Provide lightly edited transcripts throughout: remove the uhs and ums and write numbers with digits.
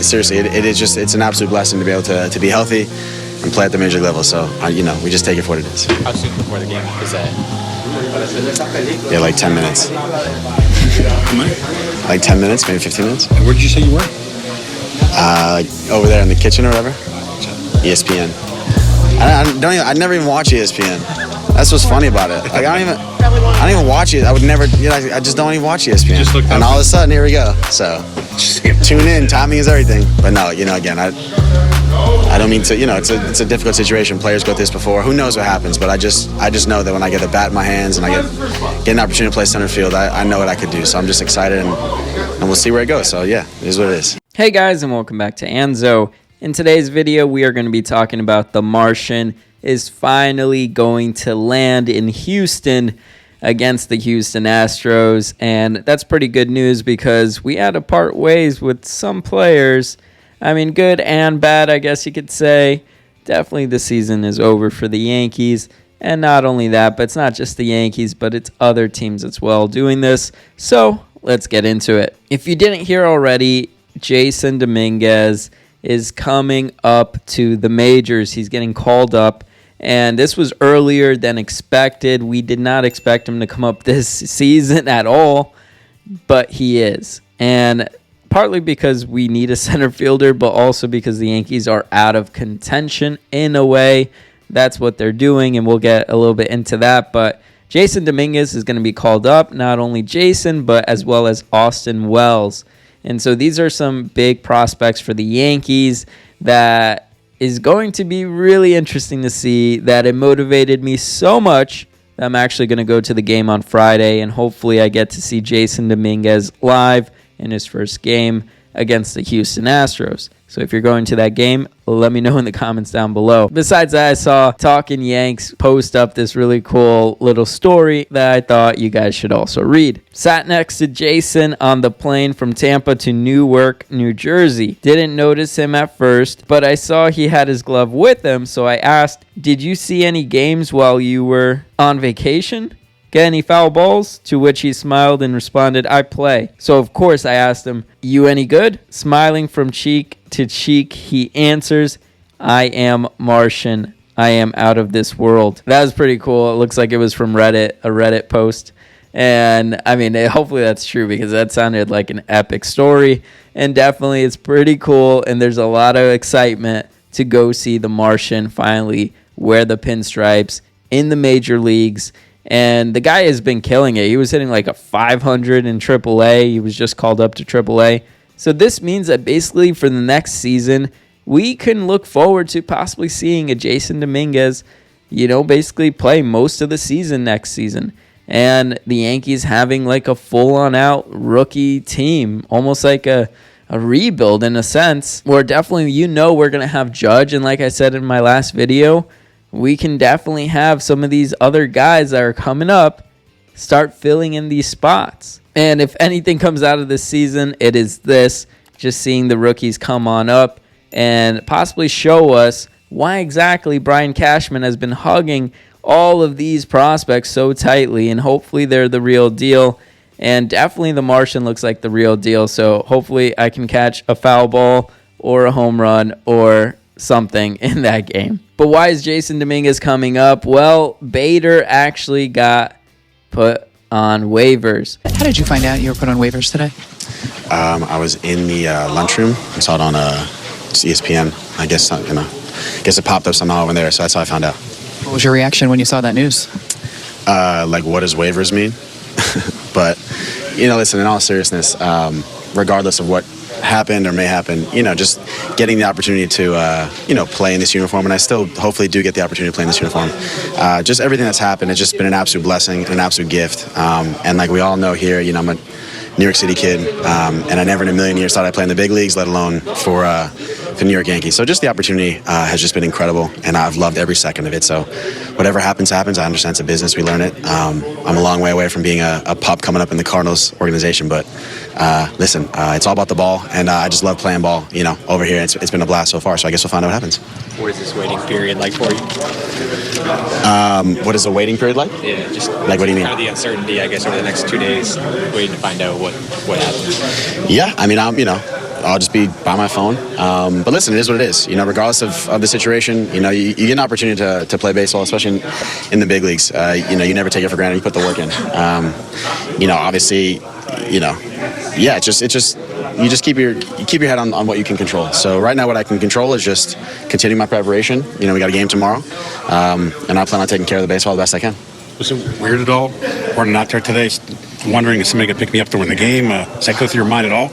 Seriously, it's an absolute blessing to be able to be healthy and play at the major level. So, we just take it for what it is. How soon before the game is that? Yeah, like 10 minutes. Like 10 minutes, maybe 15 minutes. Where did you say you were? Like over there in the kitchen or whatever. ESPN. I never even watch ESPN. That's what's funny about it. Like I don't even watch it. I would never. I just don't even watch ESPN. And all of a sudden, here we go. So tune in. Timing is everything. But no, again, I don't mean to. It's a difficult situation. Players go through this before. Who knows what happens? But I just know that when I get a bat in my hands and I get an opportunity to play center field, I know what I could do. So I'm just excited, and we'll see where it goes. So yeah, it is what it is. Hey guys, and welcome back to Anzo. In today's video, we are going to be talking about the Martian is finally going to land in Houston against the Houston Astros, and that's pretty good news because we had to part ways with some players. I mean, good and bad, I guess you could say. Definitely the season is over for the Yankees, and not only that, but it's not just the Yankees, but it's other teams as well doing this. So let's get into it. If you didn't hear already, Jasson Dominguez is coming up to the majors. He's getting called up, and this was earlier than expected. We did not expect him to come up this season at all, but he is. And partly because we need a center fielder, but also because the Yankees are out of contention in a way. That's what they're doing, and we'll get a little bit into that. But Jasson Dominguez is going to be called up, not only Jasson, but as well as Austin Wells. And so these are some big prospects for the Yankees that is going to be really interesting to see. That it motivated me so much that I'm actually going to go to the game on Friday, and hopefully I get to see Jasson Dominguez live in his first game against the Houston Astros. So if you're going to that game, let me know in the comments down below. Besides that, I saw Talkin' Yanks post up this really cool little story that I thought you guys should also read. Sat next to Jasson on the plane from Tampa to Newark, New Jersey. Didn't notice him at first, but I saw he had his glove with him, so I asked, "Did you see any games while you were on vacation? Get any foul balls?" To which he smiled and responded, "I play." So of course I asked him, "You any good?" Smiling from cheek to cheek, he answers, "I am Martian. I am out of this world." That was pretty cool. It looks like it was from Reddit, a Reddit post. And I mean, hopefully that's true because that sounded like an epic story. And definitely it's pretty cool. And there's a lot of excitement to go see the Martian finally wear the pinstripes in the major leagues. And the guy has been killing it. He was hitting like a 500 in AAA. He was just called up to AAA. So this means that basically for the next season, we can look forward to possibly seeing a Jasson Dominguez, basically play most of the season next season. And the Yankees having like a full-on out rookie team, almost like a rebuild in a sense, where definitely we're going to have Judge. And like I said in my last video, we can definitely have some of these other guys that are coming up start filling in these spots. And if anything comes out of this season, it is this, just seeing the rookies come on up and possibly show us why exactly Brian Cashman has been hugging all of these prospects so tightly, and hopefully they're the real deal. And definitely the Martian looks like the real deal, so hopefully I can catch a foul ball or a home run or something in that game. But why is Jasson Dominguez coming up? Well, Bader actually got put on waivers. How did you find out you were put on waivers today? I was in the lunchroom. I saw it on ESPN. I guess it popped up somehow over there, so that's how I found out. What was your reaction when you saw that news? What does waivers mean? But, listen, in all seriousness, regardless of what happened or may happen, just getting the opportunity to, play in this uniform, and I still hopefully do get the opportunity to play in this uniform. Just everything that's happened, it's just been an absolute blessing, an absolute gift. And like we all know here, I'm a New York City kid, and I never in a million years thought I'd play in the big leagues, let alone for the New York Yankees. So just the opportunity has just been incredible, and I've loved every second of it. So whatever happens, happens. I understand it's a business. We learn it. I'm a long way away from being a pup coming up in the Cardinals organization, but listen, it's all about the ball, and I just love playing ball, over here. It's been a blast so far, so I guess we'll find out what happens. What is this waiting period like for you? What is the waiting period like? Yeah, just like what do you mean? Kind of the uncertainty, I guess, over the next 2 days, waiting to find out what happens. Yeah, I mean, I'll just be by my phone. But listen, it is what it is. Regardless of the situation, you get an opportunity to play baseball, especially in the big leagues. You never take it for granted. You put the work in. Obviously, yeah, it's just you just keep your head on what you can control. So right now, what I can control is just continue my preparation. We got a game tomorrow, and I plan on taking care of the baseball the best I can. Was it weird at all? Or not there today, wondering if somebody could pick me up to win the game? Does that go through your mind at all?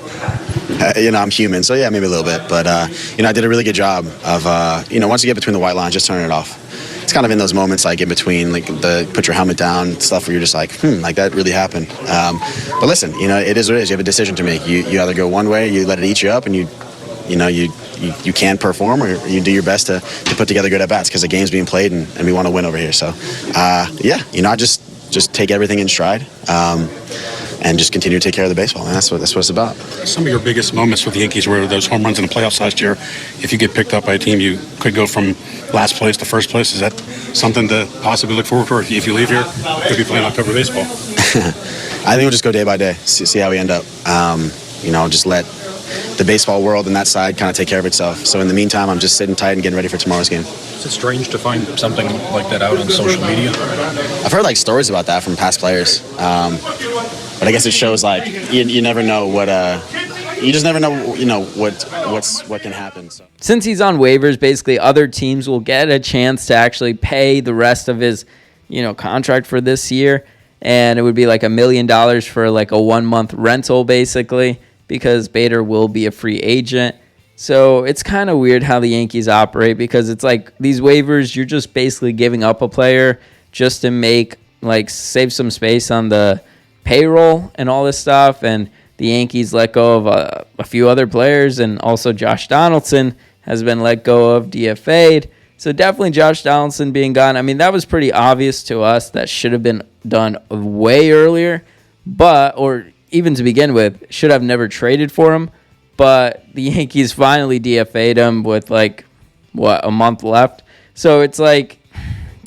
I'm human, so yeah, maybe a little bit. But, I did a really good job of, once you get between the white lines, just turning it off. It's kind of in those moments, like in between, like the put your helmet down stuff where you're just like, like that really happened. But listen, it is what it is. You have a decision to make. You either go one way, you let it eat you up, and you can perform, or you do your best to put together good at-bats, because the game's being played and we want to win over here. So, I just take everything in stride and just continue to take care of the baseball. And that's what it's about. Some of your biggest moments with the Yankees were those home runs in the playoffs last year. If you get picked up by a team, you could go from last place to first place. Is that something to possibly look forward to? Or if you leave here, you could be playing October baseball. I think we'll just go day by day, see how we end up. Just let the baseball world and that side kind of take care of itself. So in the meantime, I'm just sitting tight and getting ready for tomorrow's game. Is it strange to find something like that out on social media? I've heard stories about that from past players, but I guess it shows you never know what you just never know what can happen. So. Since he's on waivers, basically other teams will get a chance to actually pay the rest of his contract for this year, and it would be $1 million for a 1-month rental basically, because Bader will be a free agent. So it's kind of weird how the Yankees operate, because it's these waivers, you're just basically giving up a player just to make save some space on the payroll and all this stuff. And the Yankees let go of a few other players, and also Josh Donaldson has been let go of, DFA'd. So definitely Josh Donaldson being gone. I mean, that was pretty obvious to us. That should have been done way earlier, or even to begin with, should have never traded for him. But the Yankees finally DFA'd him with a month left. So it's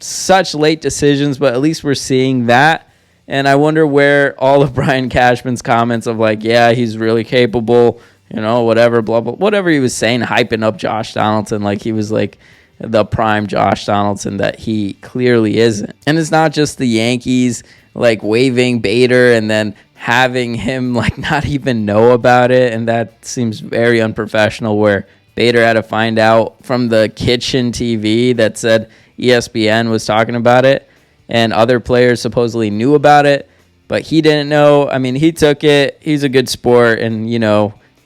such late decisions, but at least we're seeing that. And I wonder where all of Brian Cashman's comments of yeah, he's really capable, whatever, blah, blah, whatever he was saying, hyping up Josh Donaldson like he was the prime Josh Donaldson that he clearly isn't. And it's not just the Yankees waiving Bader and then having him not even know about it, and that seems very unprofessional, where Bader had to find out from the kitchen TV that said ESPN was talking about it, and other players supposedly knew about it, but he didn't know. I mean, he took it. He's a good sport, and he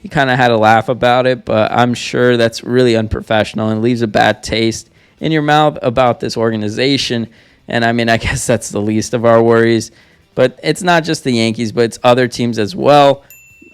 kind of had a laugh about it, but I'm sure that's really unprofessional and leaves a bad taste in your mouth about this organization. And I mean, I guess that's the least of our worries. But it's not just the Yankees, but it's other teams as well,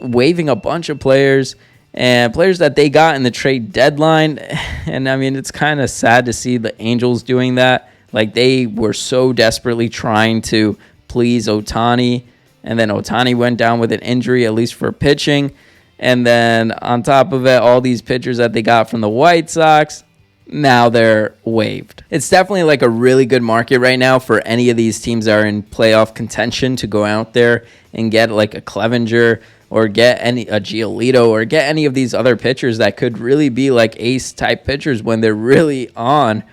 waiving a bunch of players, and players that they got in the trade deadline. And I mean, it's kind of sad to see the Angels doing that. They were so desperately trying to please Ohtani, and then Ohtani went down with an injury, at least for pitching. And then on top of it, all these pitchers that they got from the White Sox, now they're waived. It's definitely a really good market right now for any of these teams that are in playoff contention to go out there and get a Clevenger, or get a Giolito, or get any of these other pitchers that could really be ace type pitchers when they're really on.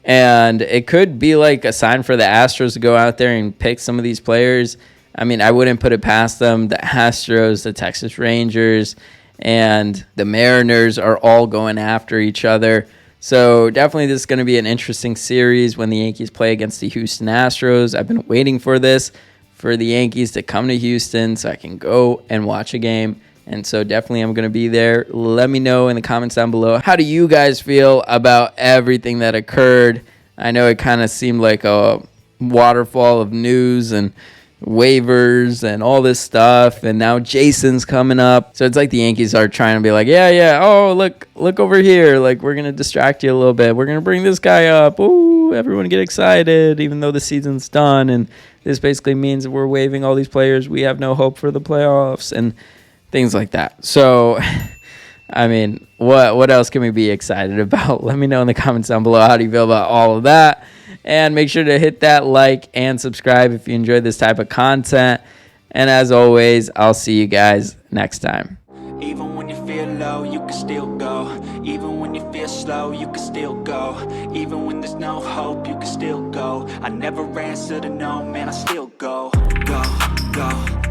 And it could be a sign for the Astros to go out there and pick some of these players. I mean, I wouldn't put it past them. The Astros, the Texas Rangers, and the Mariners are all going after each other. So definitely this is going to be an interesting series when the Yankees play against the Houston Astros. I've been waiting for this, for the Yankees to come to Houston so I can go and watch a game. And so definitely I'm going to be there. Let me know in the comments down below. How do you guys feel about everything that occurred? I know it kind of seemed like a waterfall of news and waivers and all this stuff, and now Jasson's coming up. So it's the Yankees are trying to be yeah, oh, look over here, we're gonna distract you a little bit, we're gonna bring this guy up, ooh, everyone get excited, even though the season's done. And this basically means we're waiving all these players, we have no hope for the playoffs and things like that. So I mean, what else can we be excited about? Let me know in the comments down below. How do you feel about all of that? And make sure to hit that like and subscribe if you enjoyed this type of content. And as always, I'll see you guys next time. Even when you feel go. Even when you feel slow, you can still go. Even when there's no hope, you can still go. I never answer to no, man, I still go. Go, go.